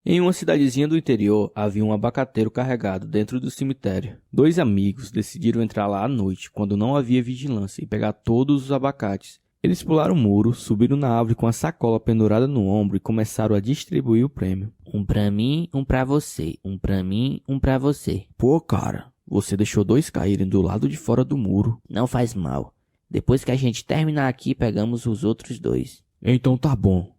Em uma cidadezinha do interior, havia um abacateiro carregado dentro do cemitério. Dois amigos decidiram entrar lá à noite, quando não havia vigilância, e pegar todos os abacates. Eles pularam o muro, subiram na árvore com a sacola pendurada no ombro e começaram a distribuir o prêmio. Um pra mim, um pra você. Um pra mim, um pra você. Pô, cara, você deixou dois caírem do lado de fora do muro. Não faz mal. Depois que a gente terminar aqui, pegamos os outros dois. Então tá bom.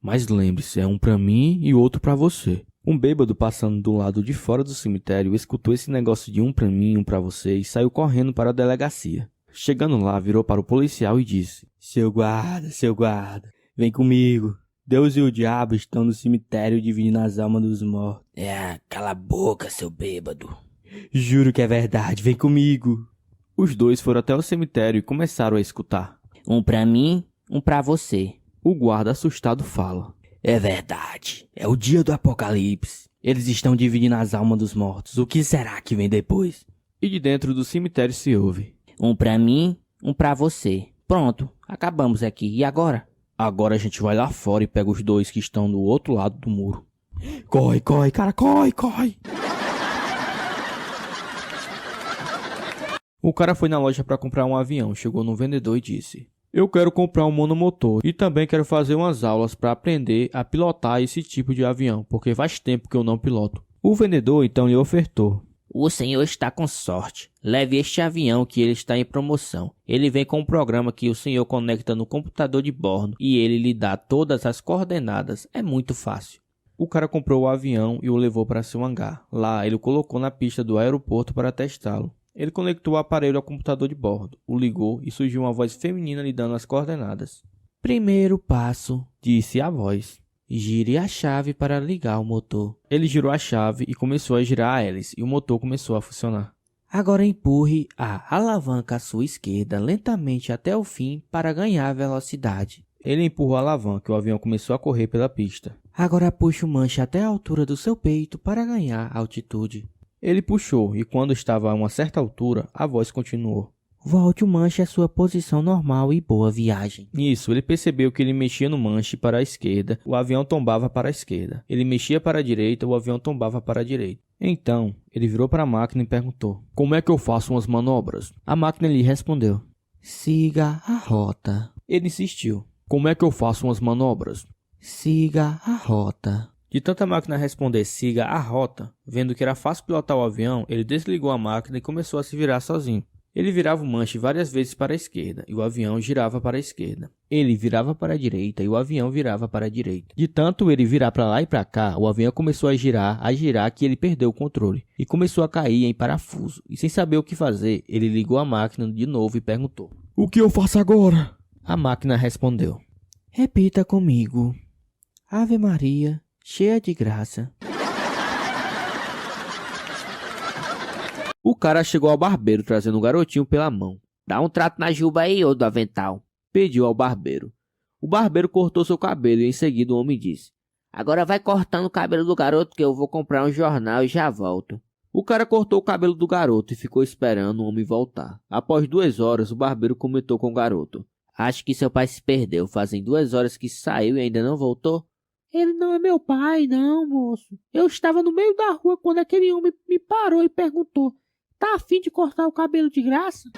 Mas lembre-se, é um pra mim e outro pra você. Um bêbado passando do lado de fora do cemitério escutou esse negócio de um pra mim, um pra você e saiu correndo para a delegacia. Chegando lá, virou para o policial e disse: seu guarda, vem comigo. Deus e o diabo estão no cemitério dividindo as almas dos mortos. Cala a boca, seu bêbado. Juro que é verdade, vem comigo. Os dois foram até o cemitério e começaram a escutar. Um pra mim, um pra você. O guarda assustado fala: é verdade, é o dia do apocalipse. Eles estão dividindo as almas dos mortos. O que será que vem depois? E de dentro do cemitério se ouve: um pra mim, um pra você. Pronto, acabamos aqui. E agora? Agora a gente vai lá fora e pega os dois que estão do outro lado do muro. Corre, cara, corre. O cara foi na loja para comprar um avião, chegou no vendedor e disse: eu quero comprar um monomotor e também quero fazer umas aulas para aprender a pilotar esse tipo de avião, porque faz tempo que eu não piloto. O vendedor então lhe ofertou: o senhor está com sorte. Leve este avião que ele está em promoção. Ele vem com um programa que o senhor conecta no computador de bordo e ele lhe dá todas as coordenadas. É muito fácil. O cara comprou o avião e o levou para seu hangar. Lá ele o colocou na pista do aeroporto para testá-lo. Ele conectou o aparelho ao computador de bordo, o ligou e surgiu uma voz feminina lhe dando as coordenadas. Primeiro passo, disse a voz: gire a chave para ligar o motor. Ele girou a chave e começou a girar a hélice e o motor começou a funcionar. Agora empurre a alavanca à sua esquerda lentamente até o fim para ganhar velocidade. Ele empurrou a alavanca e o avião começou a correr pela pista. Agora puxe o manche até a altura do seu peito para ganhar altitude. Ele puxou e quando estava a uma certa altura, a voz continuou: volte o manche à sua posição normal e boa viagem. Nisso, ele percebeu que ele mexia no manche para a esquerda, o avião tombava para a esquerda. Ele mexia para a direita, o avião tombava para a direita. Então, ele virou para a máquina e perguntou: como é que eu faço umas manobras? A máquina lhe respondeu: siga a rota. Ele insistiu: como é que eu faço umas manobras? Siga a rota. De tanta máquina responder siga a rota, vendo que era fácil pilotar o avião, ele desligou a máquina e começou a se virar sozinho. Ele virava o manche várias vezes para a esquerda e o avião girava para a esquerda. Ele virava para a direita e o avião virava para a direita. De tanto ele virar para lá e para cá, o avião começou a girar que ele perdeu o controle e começou a cair em parafuso. E sem saber o que fazer, ele ligou a máquina de novo e perguntou: o que eu faço agora? A máquina respondeu: repita comigo. Ave Maria, cheia de graça. O cara chegou ao barbeiro trazendo um garotinho pela mão. Dá um trato na juba aí, ô do avental, pediu ao barbeiro. O barbeiro cortou seu cabelo e em seguida o homem disse: agora vai cortando o cabelo do garoto que eu vou comprar um jornal e já volto. O cara cortou o cabelo do garoto e ficou esperando o homem voltar. Após 2 horas, o barbeiro comentou com o garoto: acho que seu pai se perdeu. Fazem 2 horas que saiu e ainda não voltou. Ele não é meu pai, não, moço. Eu estava no meio da rua quando aquele homem me parou e perguntou: tá a fim de cortar o cabelo de graça?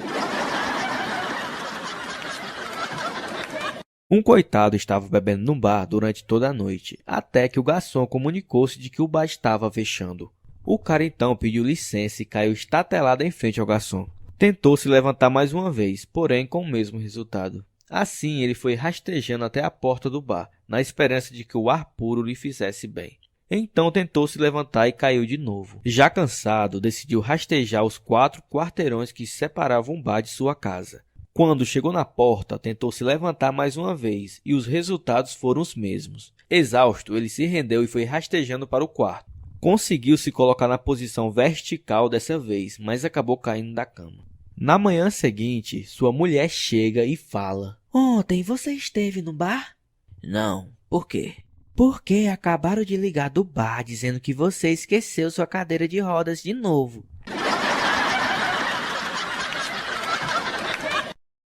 Um coitado estava bebendo num bar durante toda a noite, até que o garçom comunicou-se de que o bar estava fechando. O cara então pediu licença e caiu estatelado em frente ao garçom. Tentou se levantar mais uma vez, porém com o mesmo resultado. Assim, ele foi rastejando até a porta do bar, na esperança de que o ar puro lhe fizesse bem. Então tentou se levantar e caiu de novo. Já cansado, decidiu rastejar os 4 quarteirões que separavam o bar de sua casa. Quando chegou na porta, tentou se levantar mais uma vez e os resultados foram os mesmos. Exausto, ele se rendeu e foi rastejando para o quarto. Conseguiu se colocar na posição vertical dessa vez, mas acabou caindo da cama. Na manhã seguinte, sua mulher chega e fala: ontem você esteve no bar? Não, por quê? Porque acabaram de ligar do bar dizendo que você esqueceu sua cadeira de rodas de novo.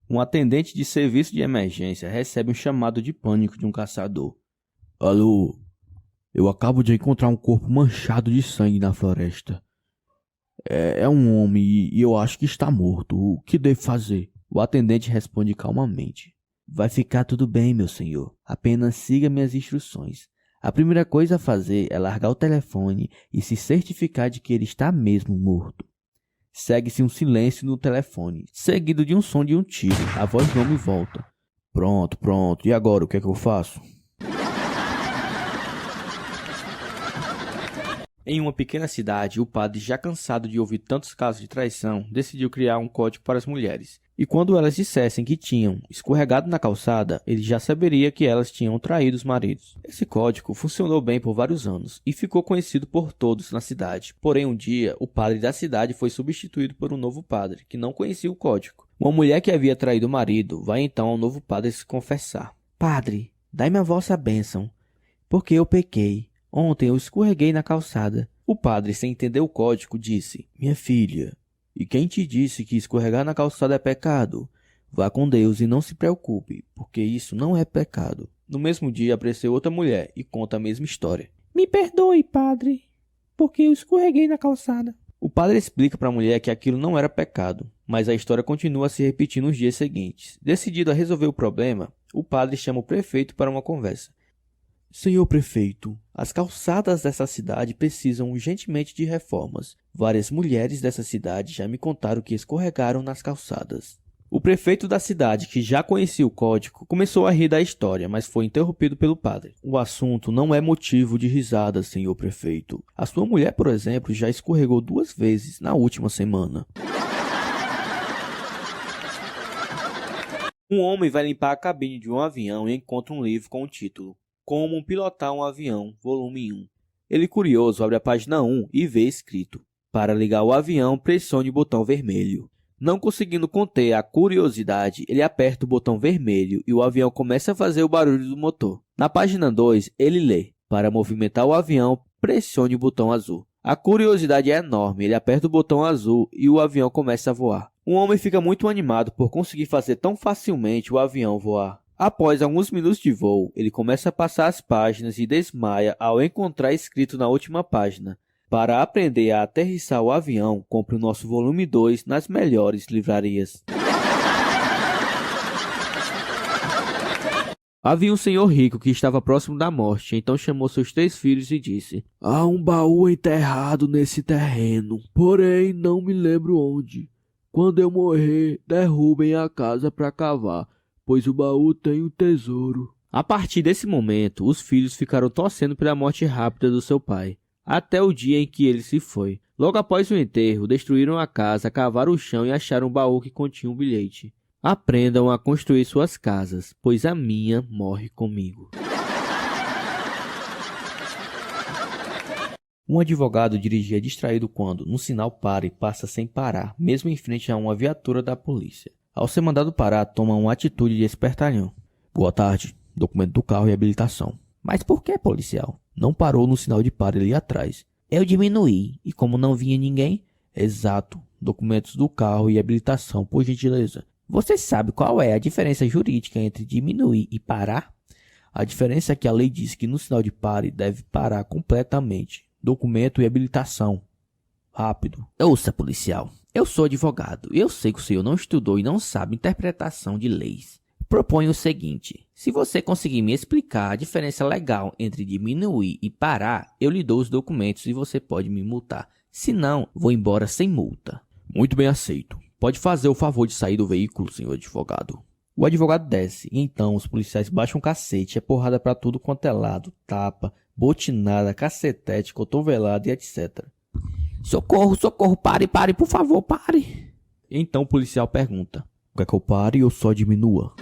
Um atendente de serviço de emergência recebe um chamado de pânico de um caçador. Alô? Eu acabo de encontrar um corpo manchado de sangue na floresta. É um homem e eu acho que está morto. O que devo fazer? O atendente responde calmamente. Vai ficar tudo bem, meu senhor. Apenas siga minhas instruções. A primeira coisa a fazer é largar o telefone e se certificar de que ele está mesmo morto. Segue-se um silêncio no telefone, seguido de um som de um tiro. A voz do homem volta. Pronto. E agora, o que é que eu faço? Em uma pequena cidade, o padre, já cansado de ouvir tantos casos de traição, decidiu criar um código para as mulheres. E quando elas dissessem que tinham escorregado na calçada, ele já saberia que elas tinham traído os maridos. Esse código funcionou bem por vários anos e ficou conhecido por todos na cidade. Porém, um dia, o padre da cidade foi substituído por um novo padre, que não conhecia o código. Uma mulher que havia traído o marido vai então ao novo padre se confessar. Padre, dai-me a vossa bênção, porque eu pequei. Ontem eu escorreguei na calçada. O padre, sem entender o código, disse: Minha filha, e quem te disse que escorregar na calçada é pecado? Vá com Deus e não se preocupe, porque isso não é pecado. No mesmo dia apareceu outra mulher e conta a mesma história. Me perdoe, padre, porque eu escorreguei na calçada. O padre explica para a mulher que aquilo não era pecado, mas a história continua a se repetir nos dias seguintes. Decidido a resolver o problema, o padre chama o prefeito para uma conversa. Senhor prefeito, as calçadas dessa cidade precisam urgentemente de reformas. Várias mulheres dessa cidade já me contaram que escorregaram nas calçadas. O prefeito da cidade, que já conhecia o código, começou a rir da história, mas foi interrompido pelo padre. O assunto não é motivo de risada, senhor prefeito. A sua mulher, por exemplo, já escorregou 2 vezes na última semana. Um homem vai limpar a cabine de um avião e encontra um livro com o título Como pilotar um avião, volume 1. Ele, curioso, abre a página 1 e vê escrito: Para ligar o avião, pressione o botão vermelho. Não conseguindo conter a curiosidade, ele aperta o botão vermelho e o avião começa a fazer o barulho do motor. Na página 2, ele lê: Para movimentar o avião, pressione o botão azul. A curiosidade é enorme, ele aperta o botão azul e o avião começa a voar. O homem fica muito animado por conseguir fazer tão facilmente o avião voar. Após alguns minutos de voo, ele começa a passar as páginas e desmaia ao encontrar escrito na última página: Para aprender a aterrissar o avião, compre o nosso volume 2 nas melhores livrarias. Havia um senhor rico que estava próximo da morte, então chamou seus 3 filhos e disse: Há um baú enterrado nesse terreno, porém não me lembro onde. Quando eu morrer, derrubem a casa para cavar, pois o baú tem um tesouro. A partir desse momento, os filhos ficaram torcendo pela morte rápida do seu pai, até o dia em que ele se foi. Logo após o enterro, destruíram a casa, cavaram o chão e acharam um baú que continha um bilhete: Aprendam a construir suas casas, pois a minha morre comigo. Um advogado dirigia distraído quando, no sinal pare, passa sem parar, mesmo em frente a uma viatura da polícia. Ao ser mandado parar, toma uma atitude de espertalhão. Boa tarde, documento do carro e habilitação. Mas por que, policial? Não parou no sinal de pare ali atrás. Eu diminuí, e como não vinha ninguém? Exato, documentos do carro e habilitação, por gentileza. Você sabe qual é a diferença jurídica entre diminuir e parar? A diferença é que a lei diz que no sinal de pare deve parar completamente. Documento e habilitação. Rápido. Ouça, policial. Eu sou advogado e eu sei que o senhor não estudou e não sabe interpretação de leis. Proponho o seguinte: se você conseguir me explicar a diferença legal entre diminuir e parar, eu lhe dou os documentos e você pode me multar. Se não, vou embora sem multa. Muito bem aceito. Pode fazer o favor de sair do veículo, senhor advogado. O advogado desce e então os policiais baixam um cacete, é porrada pra tudo quanto é lado, tapa, botinada, cacetete, cotovelada e etc. Socorro, socorro, pare, por favor, pare. Então o policial pergunta: quer que eu pare ou só diminua?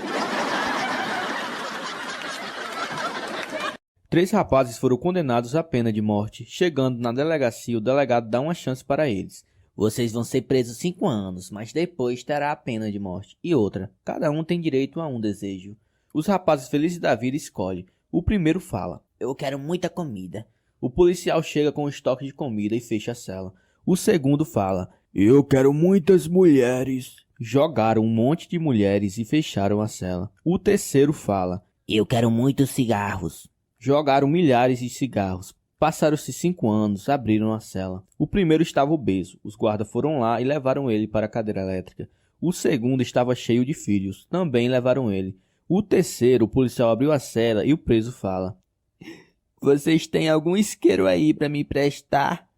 3 rapazes foram condenados à pena de morte. Chegando na delegacia, o delegado dá uma chance para eles. Vocês vão ser presos 5 anos, mas depois terá a pena de morte. E outra, cada um tem direito a um desejo. Os rapazes felizes da vida escolhem. O primeiro fala: eu quero muita comida. O policial chega com um estoque de comida e fecha a cela. O segundo fala: eu quero muitas mulheres. Jogaram um monte de mulheres e fecharam a cela. O terceiro fala: eu quero muitos cigarros. Jogaram milhares de cigarros. Passaram-se 5 anos, abriram a cela. O primeiro estava obeso. Os guardas foram lá e levaram ele para a cadeira elétrica. O segundo estava cheio de filhos. Também levaram ele. O terceiro, o policial abriu a cela e o preso fala: "Vocês têm algum isqueiro aí para me emprestar?"